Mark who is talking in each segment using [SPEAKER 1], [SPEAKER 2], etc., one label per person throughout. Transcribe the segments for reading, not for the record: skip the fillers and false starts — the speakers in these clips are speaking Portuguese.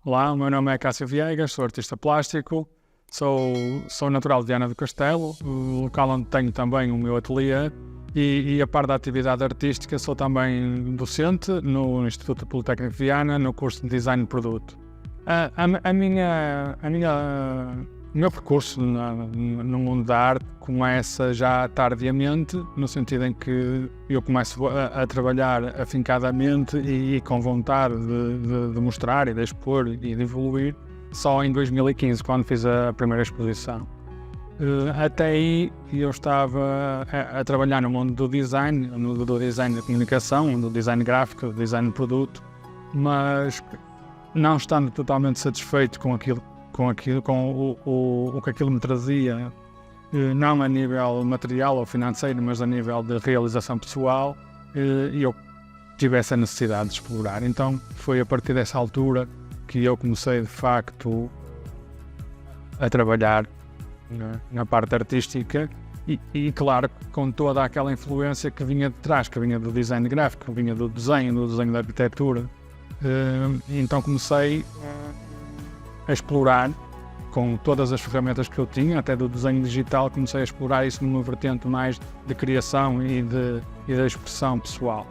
[SPEAKER 1] Olá, o meu nome é Cássio Viegas, sou artista plástico, sou natural de Viana do Castelo, o local onde tenho também o meu ateliê e a par da atividade artística sou também docente no Instituto Politécnico de Viana, no curso de Design de Produto. O meu percurso no mundo da arte começa já tardiamente, no sentido em que eu começo a trabalhar afincadamente e com vontade de mostrar e de expor e de evoluir só em 2015, quando fiz a primeira exposição. Até aí eu estava a trabalhar no mundo do design, do design de comunicação, do design gráfico, do design de produto, mas não estando totalmente satisfeito com o que aquilo me trazia, não a nível material ou financeiro, mas a nível de realização pessoal, e eu tive essa necessidade de explorar. Então foi a partir dessa altura que eu comecei de facto a trabalhar na parte artística e claro, com toda aquela influência que vinha de trás, que vinha do design gráfico, que vinha do desenho da arquitetura. Então comecei a explorar com todas as ferramentas que eu tinha, até do desenho digital, comecei a explorar isso numa vertente mais de criação e de expressão pessoal.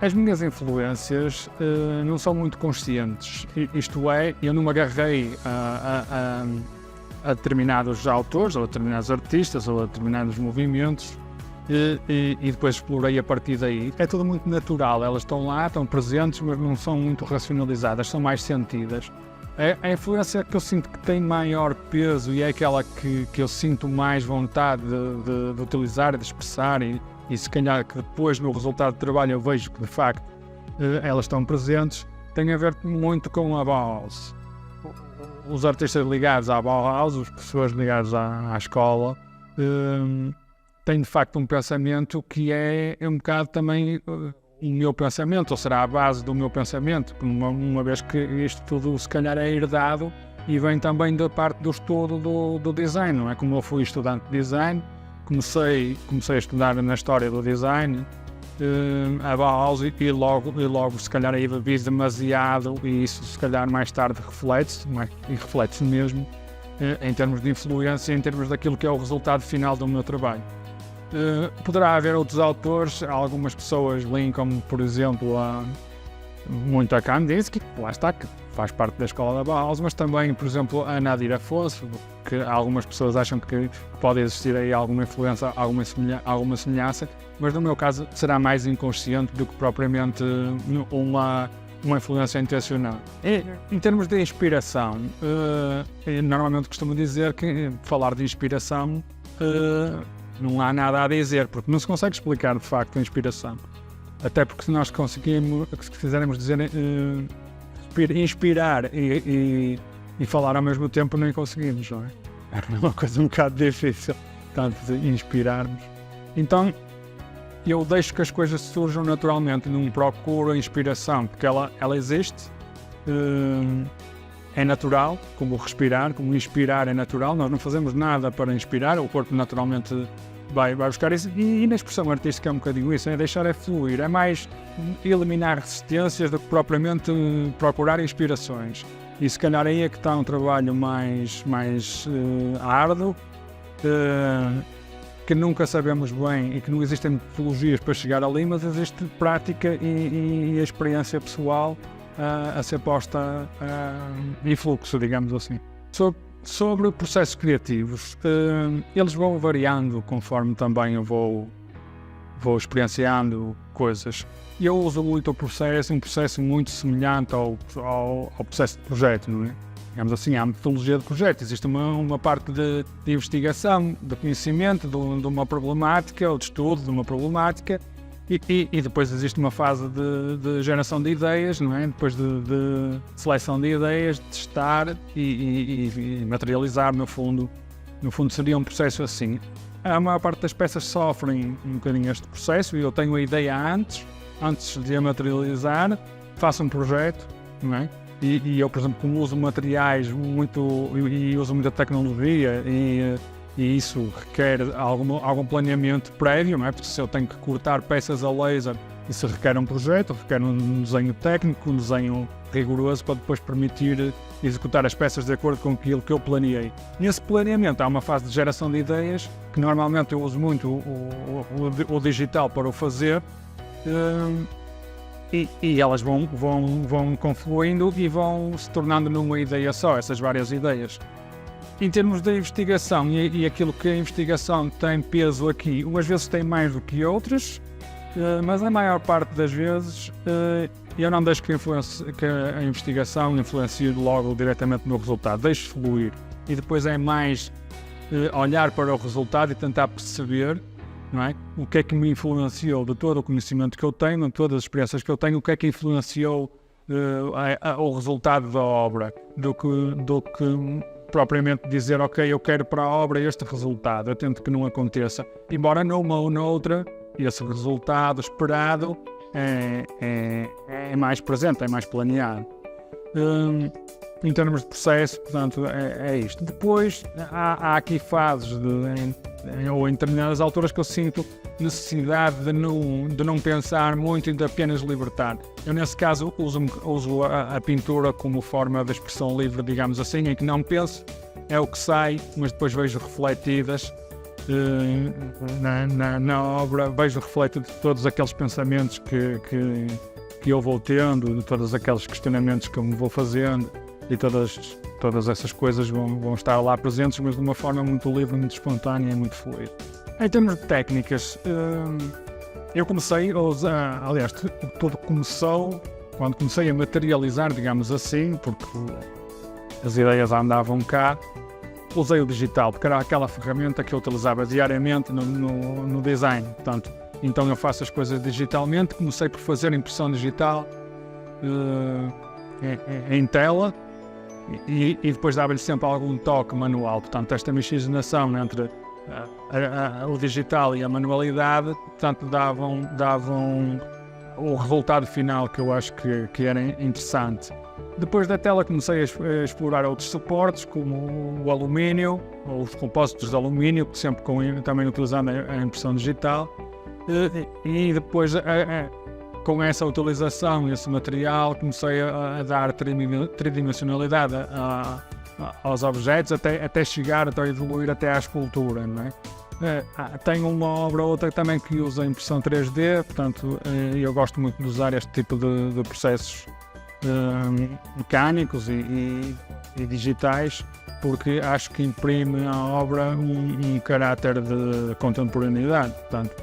[SPEAKER 1] As minhas influências não são muito conscientes, isto é, eu não me agarrei a determinados autores, ou a determinados artistas, ou a determinados movimentos, e depois explorei a partir daí. É tudo muito natural, elas estão lá, estão presentes, mas não são muito racionalizadas, são mais sentidas. A influência que eu sinto que tem maior peso e é aquela que eu sinto mais vontade de utilizar, de expressar e se calhar que depois no resultado do trabalho eu vejo que de facto elas estão presentes, tem a ver muito com a Bauhaus. Os artistas ligados à Bauhaus, as pessoas ligadas à escola, têm de facto um pensamento que é um bocado também o meu pensamento, ou será a base do meu pensamento, uma vez que isto tudo se calhar é herdado e vem também da parte do estudo do design, não é? Como eu fui estudante de design, comecei a estudar na história do design, a Bauhaus e logo se calhar aí bebi demasiado e isso se calhar mais tarde reflete-se mesmo em termos de influência, em termos daquilo que é o resultado final do meu trabalho. Poderá haver outros autores, algumas pessoas leem como, por exemplo, muito a Kandinsky, lá está, que faz parte da escola da Bauhaus, mas também, por exemplo, a Nadir Afonso, que algumas pessoas acham que pode existir aí alguma influência, alguma semelhança, mas no meu caso será mais inconsciente do que propriamente uma influência intencional. Em termos de inspiração, normalmente costumo dizer que falar de inspiração não há nada a dizer, porque não se consegue explicar de facto a inspiração. Até porque se nós conseguirmos, se quisermos dizer inspirar e falar ao mesmo tempo, nem conseguimos, não é? É uma coisa um bocado difícil, tanto de inspirarmos. Então, eu deixo que as coisas surjam naturalmente, não procuro a inspiração, porque ela existe, é natural, como respirar, como inspirar é natural, nós não fazemos nada para inspirar, o corpo naturalmente vai buscar isso, e na expressão artística é um bocadinho isso, é deixar fluir, é mais eliminar resistências do que propriamente procurar inspirações. E se calhar aí é que está um trabalho mais árduo, que nunca sabemos bem e que não existem metodologias para chegar ali, mas existe prática e a experiência pessoal a ser posta em fluxo, digamos assim. Sobre processos criativos, eles vão variando conforme também eu vou experienciando coisas. Eu uso muito um processo muito semelhante ao processo de projeto, não é? Digamos assim, há metodologia de projeto, existe uma parte de investigação, de conhecimento de uma problemática ou de estudo de uma problemática e depois existe uma fase de geração de ideias, não é? Depois de seleção de ideias, de testar e materializar, no fundo seria um processo assim. A maior parte das peças sofrem um bocadinho este processo e eu tenho a ideia antes de a materializar, faço um projeto, não é? E eu, por exemplo, como uso materiais e uso muita tecnologia e isso requer algum planeamento prévio, não é? Porque se eu tenho que cortar peças a laser Isso requer um projeto, requer um desenho técnico, um desenho rigoroso para depois permitir executar as peças de acordo com aquilo que eu planeei. Nesse planeamento há uma fase de geração de ideias, que normalmente eu uso muito o digital para o fazer, e elas vão confluindo e vão se tornando numa ideia só, essas várias ideias. Em termos de investigação e aquilo que a investigação tem peso aqui, umas vezes tem mais do que outras, mas a maior parte das vezes eu não deixo que a investigação influencie logo diretamente no resultado, deixo fluir. E depois é mais olhar para o resultado e tentar perceber, não é? O que é que me influenciou de todo o conhecimento que eu tenho, de todas as experiências que eu tenho, o que é que influenciou o resultado da obra, do que propriamente dizer, ok, eu quero para a obra este resultado, eu tento que não aconteça. Embora numa ou noutra, esse resultado esperado é mais presente, é mais planeado. Em termos de processo, portanto, é isto. Depois, há aqui fases ou em determinadas alturas que eu sinto necessidade de não pensar muito e de apenas libertar. Eu, nesse caso, uso a pintura como forma de expressão livre, digamos assim, em que não penso, é o que sai, mas depois vejo refletidas na obra, vejo refletido todos aqueles pensamentos que eu vou tendo, de todos aqueles questionamentos que eu me vou fazendo, e todas essas coisas vão estar lá presentes, mas de uma forma muito livre, muito espontânea e muito fluida. Em termos de técnicas, eu comecei a usar, aliás, tudo começou quando comecei a materializar, digamos assim, porque as ideias andavam cá. Usei o digital, porque era aquela ferramenta que eu utilizava diariamente no design. Portanto, então eu faço as coisas digitalmente. Comecei por fazer impressão digital em tela e depois dava-lhe sempre algum toque manual. Portanto, esta miscigenação entre o digital e a manualidade, portanto, davam o resultado final que eu acho que era interessante. Depois da tela comecei a explorar outros suportes, como o alumínio, ou os compósitos de alumínio, sempre também utilizando a impressão digital. E depois, com essa utilização, esse material, comecei a dar tridimensionalidade aos objetos, até chegar, até evoluir até à escultura, não é? Tenho uma obra ou outra também que usa impressão 3D, portanto, eu gosto muito de usar este tipo de processos mecânicos e digitais, porque acho que imprime à obra um caráter de contemporaneidade, portanto,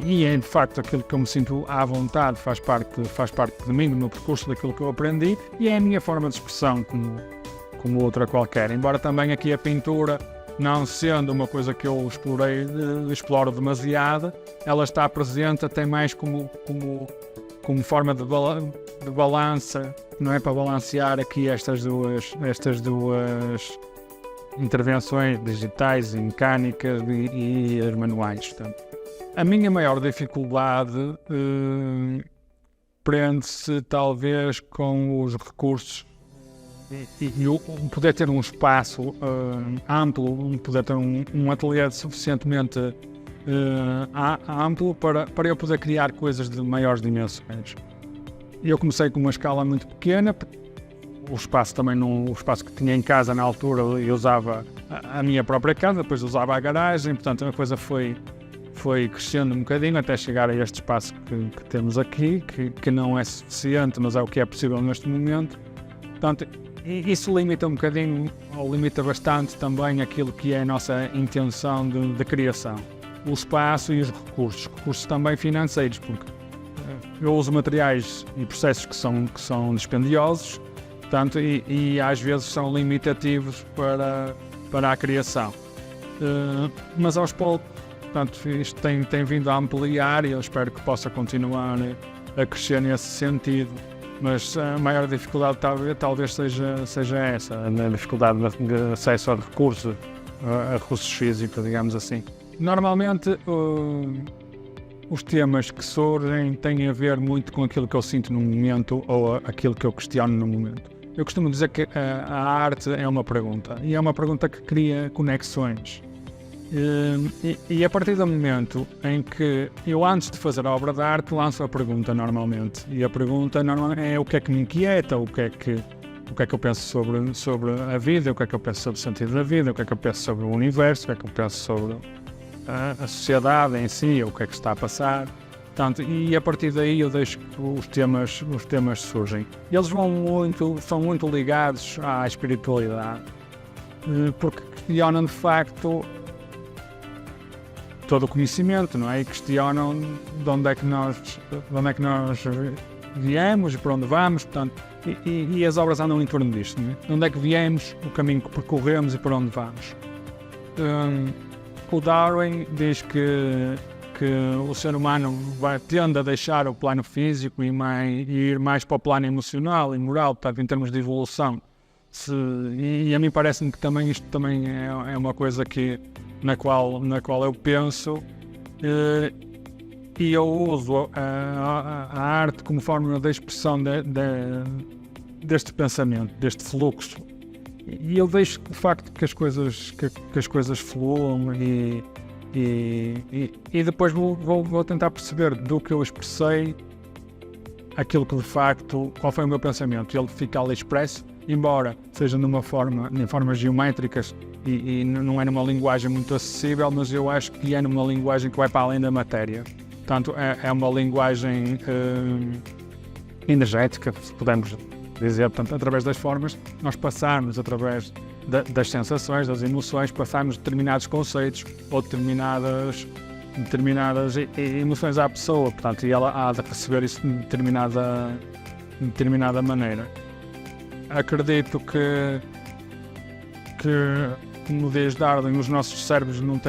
[SPEAKER 1] e é de facto aquilo que eu me sinto à vontade, faz parte de mim, do meu percurso, daquilo que eu aprendi, e é a minha forma de expressão como outra qualquer, embora também aqui a pintura, não sendo uma coisa que eu exploro demasiado, ela está presente até mais como forma de balança, não é, para balancear aqui estas duas intervenções digitais e mecânicas e as manuais. Portanto, a minha maior dificuldade prende-se talvez com os recursos e eu poder ter um espaço amplo, poder ter um ateliê suficientemente amplo para eu poder criar coisas de maiores dimensões. Eu comecei com uma escala muito pequena, o espaço que tinha em casa na altura eu usava a minha própria casa, depois usava a garagem, portanto a coisa foi crescendo um bocadinho até chegar a este espaço que temos aqui, que não é suficiente, mas é o que é possível neste momento. Portanto, isso limita um bocadinho, ou limita bastante também aquilo que é a nossa intenção de criação. O espaço e os recursos também financeiros, porque eu uso materiais e processos que são dispendiosos, portanto, e às vezes são limitativos para a criação. Mas aos poucos, portanto, isto tem vindo a ampliar e eu espero que possa continuar a crescer nesse sentido. Mas a maior dificuldade talvez seja essa, a dificuldade de acesso a recursos físicos, digamos assim. Normalmente os temas que surgem têm a ver muito com aquilo que eu sinto no momento ou aquilo que eu questiono no momento. Eu costumo dizer que a arte é uma pergunta, e é uma pergunta que cria conexões. E a partir do momento em que eu, antes de fazer a obra de arte, lanço a pergunta normalmente. E a pergunta normalmente é o que é que me inquieta, o que é que eu penso sobre a vida, o que é que eu penso sobre o sentido da vida, o que é que eu penso sobre o universo, o que é que eu penso sobre a sociedade em si, o que é que está a passar. Portanto, e a partir daí eu deixo que os temas surgem. Eles são muito ligados à espiritualidade, porque questionam de facto todo o conhecimento, não é? E questionam de onde é que nós viemos e para onde vamos, portanto, e as obras andam em torno disto, não é? De onde é que viemos, o caminho que percorremos e para onde vamos. O Darwin diz que o ser humano tende a deixar o plano físico e ir mais para o plano emocional e moral, portanto, em termos de evolução. E a mim parece-me que isto também é uma coisa na qual eu penso, e eu uso a arte como forma de expressão deste pensamento, deste fluxo. E eu deixo de facto que as coisas fluam e depois vou tentar perceber do que eu expressei aquilo que de facto, qual foi o meu pensamento. Ele fica ali expresso, embora seja em formas geométricas e não é numa linguagem muito acessível, mas eu acho que é numa linguagem que vai para além da matéria. Portanto, é uma linguagem energética, se pudermos dizer, portanto, através das formas, nós passarmos através das sensações, das emoções, passarmos determinados conceitos ou determinadas emoções à pessoa, portanto, e ela há de receber isso de determinada maneira. Acredito que como diz Darwin, os nossos cérebros não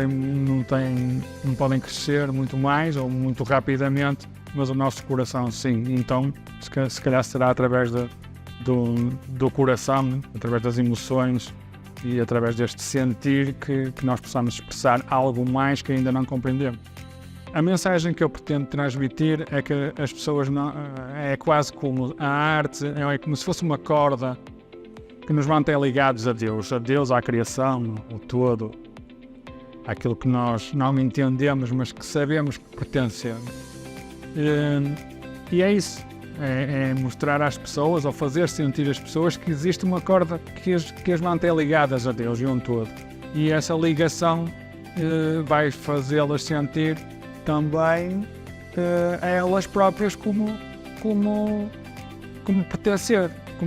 [SPEAKER 1] podem crescer muito mais ou muito rapidamente, mas o nosso coração sim. Então, se calhar será através do coração, através das emoções e através deste sentir que nós possamos expressar algo mais que ainda não compreendemos. A mensagem que eu pretendo transmitir é que as pessoas é quase como a arte, é como se fosse uma corda que nos mantém ligados a Deus, à criação, o todo, àquilo que nós não entendemos, mas que sabemos que pertencemos. E é isso, é mostrar às pessoas, ou fazer sentir às pessoas que existe uma corda que as mantém ligadas a Deus e um todo. E essa ligação vai fazê-las sentir também a elas próprias como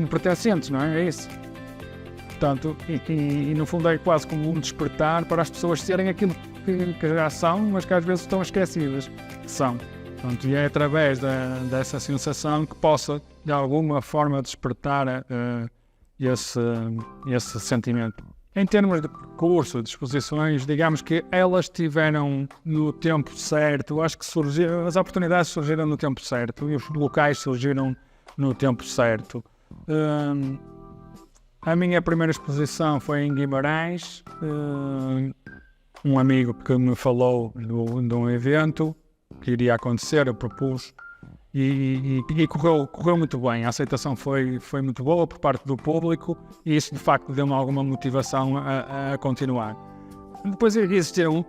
[SPEAKER 1] pertencentes, não é? É isso. Portanto, e no fundo é quase como um despertar para as pessoas serem aquilo que já são, mas que às vezes estão esquecidas que são. Portanto, e é através dessa sensação que possa, de alguma forma, despertar esse sentimento. Em termos de percurso, de exposições, digamos que elas tiveram no tempo certo, acho que as oportunidades surgiram no tempo certo e os locais surgiram no tempo certo. A minha primeira exposição foi em Guimarães, um amigo que me falou de um evento que iria acontecer, eu propus e correu muito bem. A aceitação foi muito boa por parte do público e isso de facto deu-me alguma motivação a continuar. Depois existiram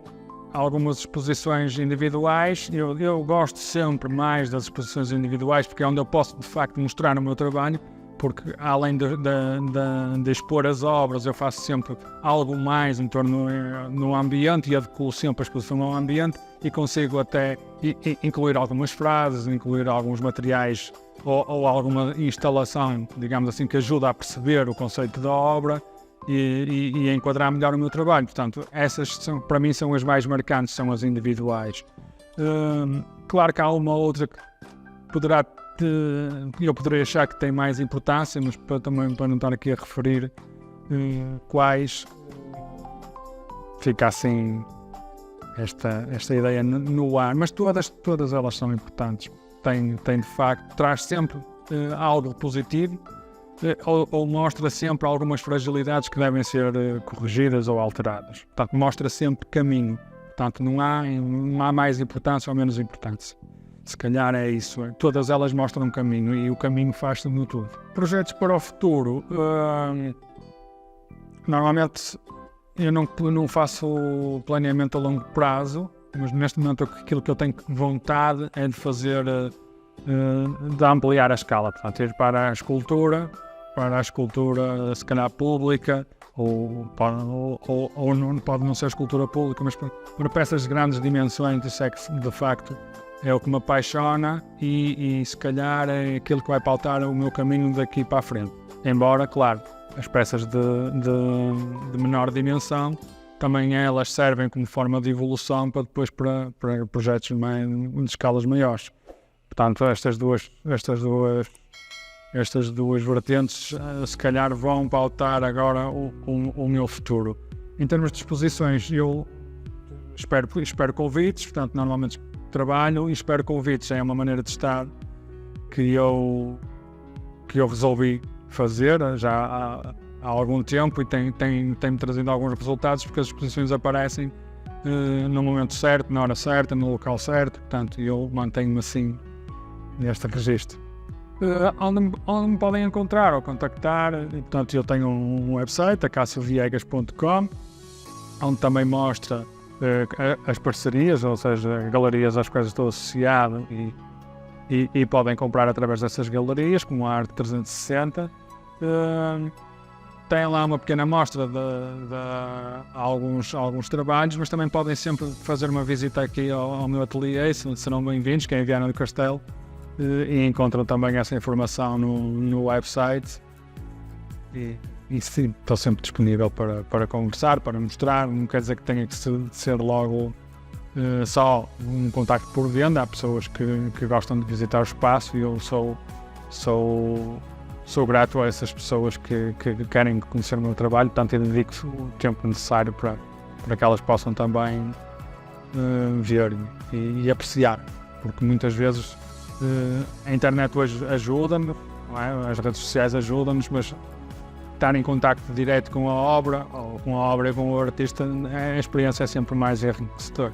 [SPEAKER 1] algumas exposições individuais. Eu gosto sempre mais das exposições individuais porque é onde eu posso de facto mostrar o meu trabalho, porque além de expor as obras, eu faço sempre algo mais em torno no ambiente e adequo sempre a exposição ao ambiente e consigo até incluir algumas frases, incluir alguns materiais ou alguma instalação, digamos assim, que ajuda a perceber o conceito da obra e a enquadrar melhor o meu trabalho. Portanto, essas para mim são as mais marcantes, são as individuais. Claro que há uma outra que eu poderia achar que tem mais importância, mas também para não estar aqui a referir quais, fica assim esta ideia no ar, mas todas elas são importantes. Tem de facto, traz sempre algo positivo ou mostra sempre algumas fragilidades que devem ser corrigidas ou alteradas. Portanto, mostra sempre caminho. Portanto, não há mais importância ou menos importância. Se calhar é isso. Todas elas mostram um caminho e o caminho faz-se no tudo. Projetos para o futuro. Normalmente eu não faço planeamento a longo prazo, mas neste momento aquilo que eu tenho vontade é de fazer, de ampliar a escala, portanto, ir para a escultura se calhar pública, ou não pode não ser escultura pública, mas para peças de grandes dimensões, isso é que de facto é o que me apaixona e se calhar é aquilo que vai pautar o meu caminho daqui para a frente. Embora, claro, as peças de menor dimensão também elas servem como forma de evolução para depois para projetos de escalas maiores. Portanto, estas duas vertentes se calhar vão pautar agora o meu futuro. Em termos de exposições, eu espero convites, portanto, normalmente trabalho e espero convites. É uma maneira de estar que eu resolvi fazer já há algum tempo e tem-me trazido alguns resultados, porque as exposições aparecem no momento certo, na hora certa, no local certo, portanto, eu mantenho-me assim neste registro. Onde me podem encontrar ou contactar, e, portanto, eu tenho um website, acacioviegas.com, onde também mostra as parcerias, ou seja, galerias às quais estou associado e podem comprar através dessas galerias, como a Arte 360. Tem lá uma pequena amostra de alguns trabalhos, mas também podem sempre fazer uma visita aqui ao meu ateliê, serão bem-vindos, que é em Viana do Castelo, e encontram também essa informação no website. E sim, estou sempre disponível para conversar, para mostrar. Não quer dizer que tenha que ser logo só um contacto por venda. Há pessoas que gostam de visitar o espaço e eu sou grato a essas pessoas que querem conhecer o meu trabalho, portanto eu dedico o tempo necessário para que elas possam também ver e apreciar, porque muitas vezes a internet hoje ajuda-me, não é? As redes sociais ajudam-nos, mas estar em contacto direto com a obra ou com a obra e com o artista, a experiência é sempre mais enriquecedora.